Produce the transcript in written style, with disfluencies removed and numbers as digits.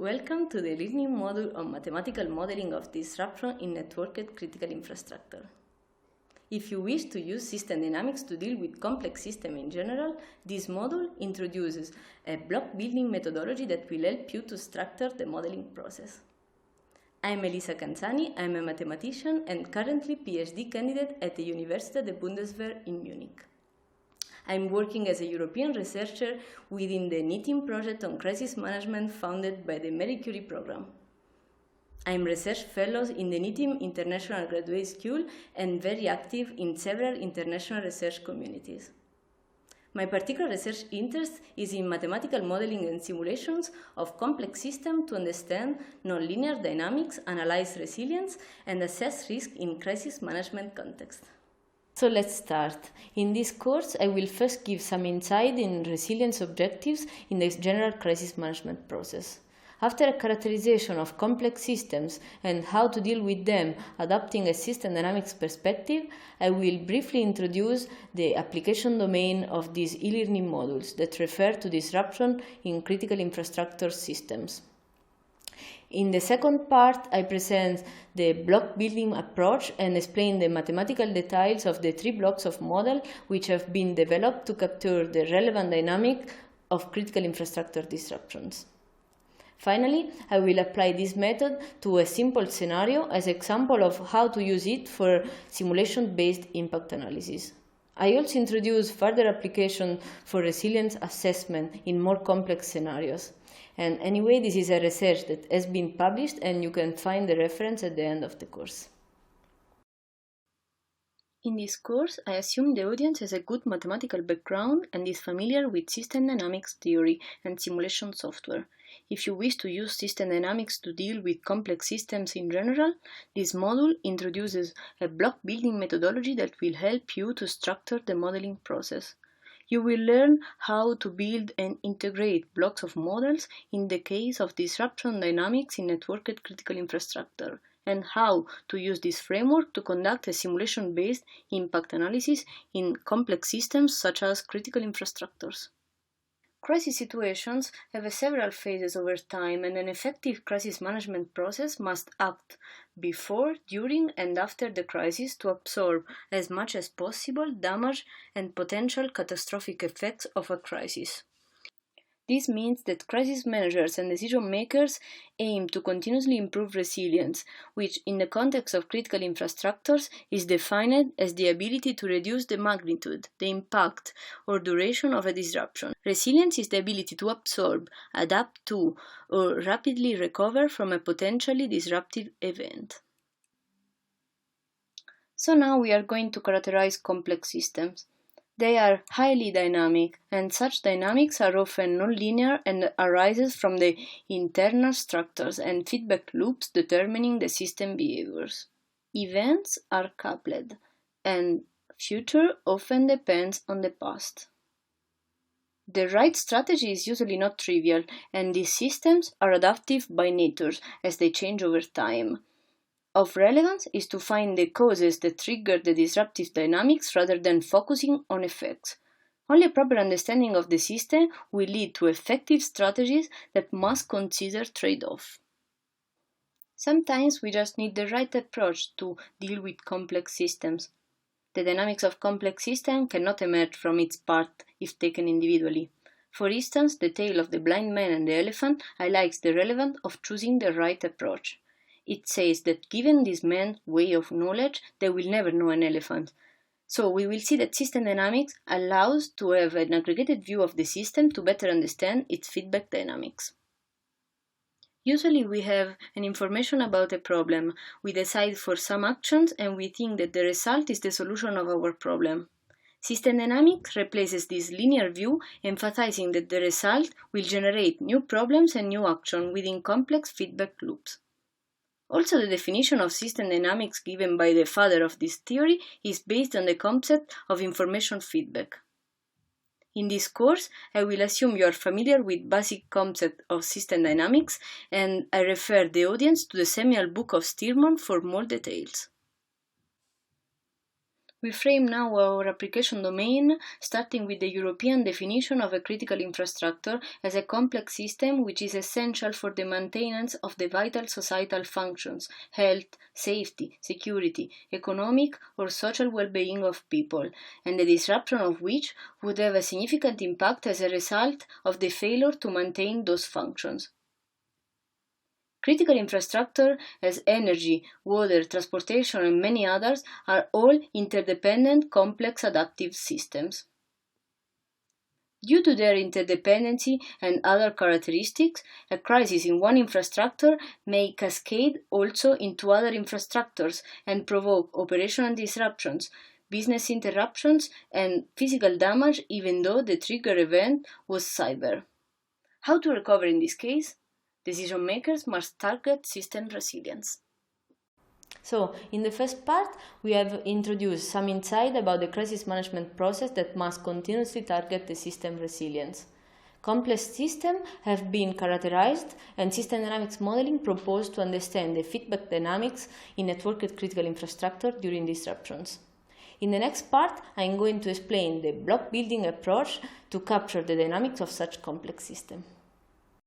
Welcome to the learning module on mathematical modeling of disruption in networked critical infrastructure. If you wish to use system dynamics to deal with complex systems in general, this module introduces a block building methodology that will help you to structure the modeling process. I'm Elisa Canzani, I'm a mathematician and currently PhD candidate at the Universität der Bundeswehr in Munich. I'm working as a European researcher within the NITIM project on crisis management founded by the Marie Curie program. I'm research fellow in the NITIM International Graduate School and very active in several international research communities. My particular research interest is in mathematical modeling and simulations of complex systems to understand nonlinear dynamics, analyze resilience, and assess risk in crisis management context. So let's start. In this course, I will first give some insight in resilience objectives in the general crisis management process. After a characterization of complex systems and how to deal with them, adopting a system dynamics perspective, I will briefly introduce the application domain of these e-learning modules that refer to disruption in critical infrastructure systems. In the second part, I present the block building approach and explain the mathematical details of the 3 blocks of model which have been developed to capture the relevant dynamic of critical infrastructure disruptions. Finally, I will apply this method to a simple scenario as an example of how to use it for simulation-based impact analysis. I also introduce further application for resilience assessment in more complex scenarios. And anyway, this is a research that has been published and you can find the reference at the end of the course. In this course, I assume the audience has a good mathematical background and is familiar with system dynamics theory and simulation software. If you wish to use system dynamics to deal with complex systems in general, this module introduces a block building methodology that will help you to structure the modeling process. You will learn how to build and integrate blocks of models in the case of disruption dynamics in networked critical infrastructure, and how to use this framework to conduct a simulation-based impact analysis in complex systems such as critical infrastructures. Crisis situations have several phases over time, and an effective crisis management process must act before, during, and after the crisis to absorb as much as possible damage and potential catastrophic effects of a crisis. This means that crisis managers and decision makers aim to continuously improve resilience, which in the context of critical infrastructures is defined as the ability to reduce the magnitude, the impact, or duration of a disruption. Resilience is the ability to absorb, adapt to, or rapidly recover from a potentially disruptive event. So now we are going to characterize complex systems. They are highly dynamic, and such dynamics are often nonlinear and arises from the internal structures and feedback loops determining the system behaviors. Events are coupled, and future often depends on the past. The right strategy is usually not trivial, and these systems are adaptive by nature as they change over time. Of relevance is to find the causes that trigger the disruptive dynamics rather than focusing on effects. Only a proper understanding of the system will lead to effective strategies that must consider trade-off. Sometimes we just need the right approach to deal with complex systems. The dynamics of complex systems cannot emerge from its part if taken individually. For instance, the tale of the blind man and the elephant highlights the relevance of choosing the right approach. It says that given this man's way of knowledge, they will never know an elephant. So we will see that system dynamics allows to have an aggregated view of the system to better understand its feedback dynamics. Usually we have an information about a problem, we decide for some actions and we think that the result is the solution of our problem. System dynamics replaces this linear view, emphasizing that the result will generate new problems and new action within complex feedback loops. Also, the definition of system dynamics given by the father of this theory is based on the concept of information feedback. In this course, I will assume you are familiar with basic concept of system dynamics, and I refer the audience to the seminal book of Stearman for more details. We frame now our application domain, starting with the European definition of a critical infrastructure as a complex system which is essential for the maintenance of the vital societal functions, health, safety, security, economic or social well-being of people, and the disruption of which would have a significant impact as a result of the failure to maintain those functions. Critical infrastructure as energy, water, transportation, and many others are all interdependent, complex adaptive systems. Due to their interdependency and other characteristics, a crisis in one infrastructure may cascade also into other infrastructures and provoke operational disruptions, business interruptions, and physical damage even though the trigger event was cyber. How to recover in this case? Decision makers must target system resilience. So, in the first part, we have introduced some insight about the crisis management process that must continuously target the system resilience. Complex systems have been characterized, and system dynamics modeling proposed to understand the feedback dynamics in networked critical infrastructure during disruptions. In the next part, I am going to explain the block building approach to capture the dynamics of such complex systems.